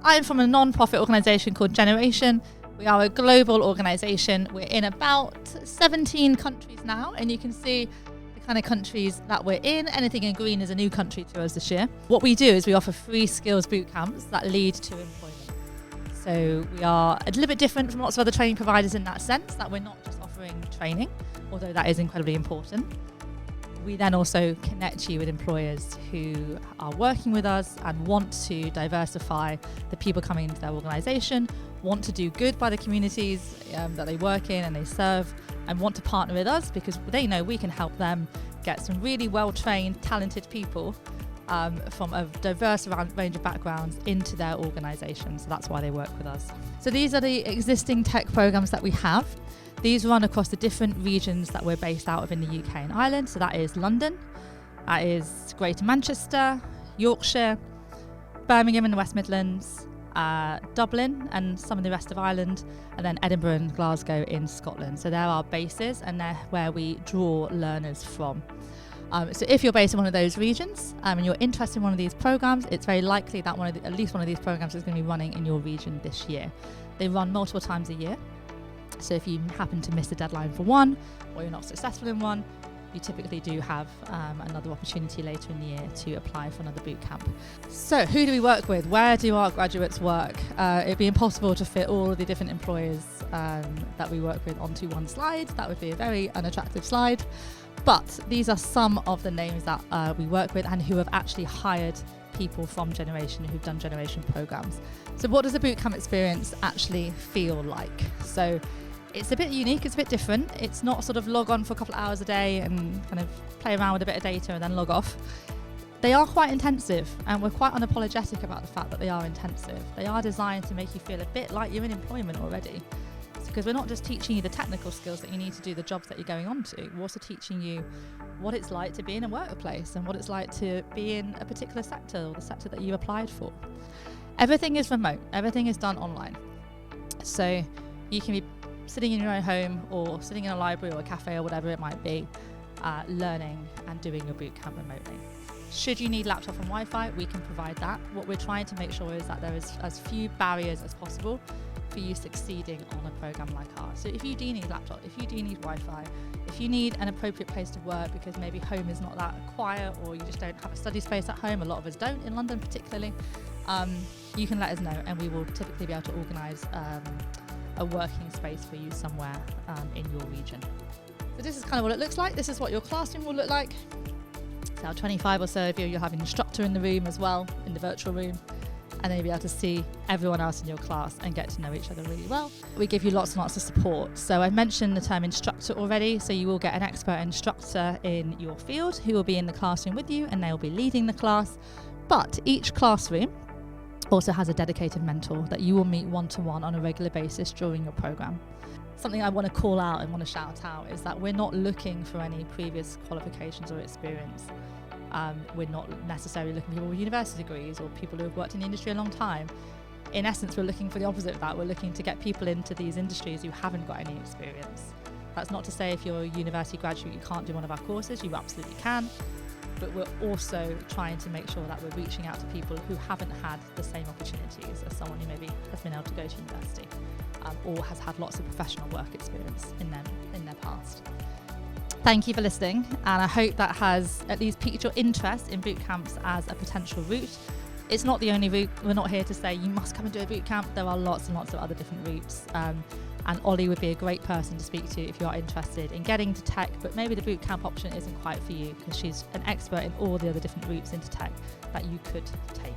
I'm from a non-profit organisation called Generation. We are a global organisation. We're in about 17 countries now, and you can see the kind of countries that we're in. Anything in green is a new country to us this year. What we do is we offer free skills boot camps that lead to employment. So we are a little bit different from lots of other training providers in that sense, that we're not just offering training, although that is incredibly important. We then also connect you with employers who are working with us and want to diversify the people coming into their organisation, want to do good by the communities that they work in and they serve, and want to partner with us because they know we can help them get some really well-trained, talented people from a diverse range of backgrounds into their organisation. So that's why they work with us. So these are the existing tech programmes that we have. These run across the different regions that we're based out of in the UK and Ireland. So that is London, that is Greater Manchester, Yorkshire, Birmingham in the West Midlands, Dublin and some of the rest of Ireland, and then Edinburgh and Glasgow in Scotland. So they're our bases and they're where we draw learners from. So if you're based in one of those regions and you're interested in one of these programs, it's very likely that at least one of these programs is going to be running in your region this year. They run multiple times a year. So if you happen to miss the deadline for one, or you're not successful in one, you typically do have another opportunity later in the year to apply for another boot camp. So who do we work with? Where do our graduates work? It'd be impossible to fit all of the different employers that we work with onto one slide. That would be a very unattractive slide. But these are some of the names that we work with and who have actually hired people from Generation who've done Generation programs. So what does a bootcamp experience actually feel like? So it's a bit unique, it's a bit different. It's not sort of log on for a couple of hours a day and kind of play around with a bit of data and then log off. They are quite intensive, and we're quite unapologetic about the fact that they are intensive. They are designed to make you feel a bit like you're in employment already. Because we're not just teaching you the technical skills that you need to do the jobs that you're going on to, we're also teaching you what it's like to be in a workplace and what it's like to be in a particular sector or the sector that you applied for. Everything is remote, everything is done online. So you can be sitting in your own home or sitting in a library or a cafe or whatever it might be, learning and doing your bootcamp remotely. Should you need laptop and Wi-Fi, we can provide that. What we're trying to make sure is that there is as few barriers as possible for you succeeding on a program like ours. So if you do need laptop, if you do need Wi-Fi, if you need an appropriate place to work because maybe home is not that quiet or you just don't have a study space at home, a lot of us don't in London particularly, you can let us know and we will typically be able to organise a working space for you somewhere in your region. So this is kind of what it looks like. This is what your classroom will look like. So 25 or so of you, you'll have an instructor in the room as well, in the virtual room, and then you'll be able to see everyone else in your class and get to know each other really well. We give you lots and lots of support. So I mentioned the term instructor already, so you will get an expert instructor in your field who will be in the classroom with you and they'll be leading the class. But each classroom also has a dedicated mentor that you will meet one-to-one on a regular basis during your program. Something I want to call out and want to shout out is that we're not looking for any previous qualifications or experience. We're not necessarily looking for people with university degrees or people who have worked in the industry a long time. In essence, we're looking for the opposite of that. We're looking to get people into these industries who haven't got any experience. That's not to say if you're a university graduate you can't do one of our courses, you absolutely can. But we're also trying to make sure that we're reaching out to people who haven't had the same opportunities as someone who maybe has been able to go to university or has had lots of professional work experience in their past. Thank you for listening, and I hope that has at least piqued your interest in boot camps as a potential route. It's not the only route. We're not here to say you must come and do a boot camp. There are lots and lots of other different routes. And Ollie would be a great person to speak to if you are interested in getting into tech, but maybe the boot camp option isn't quite for you because she's an expert in all the other different routes into tech that you could take.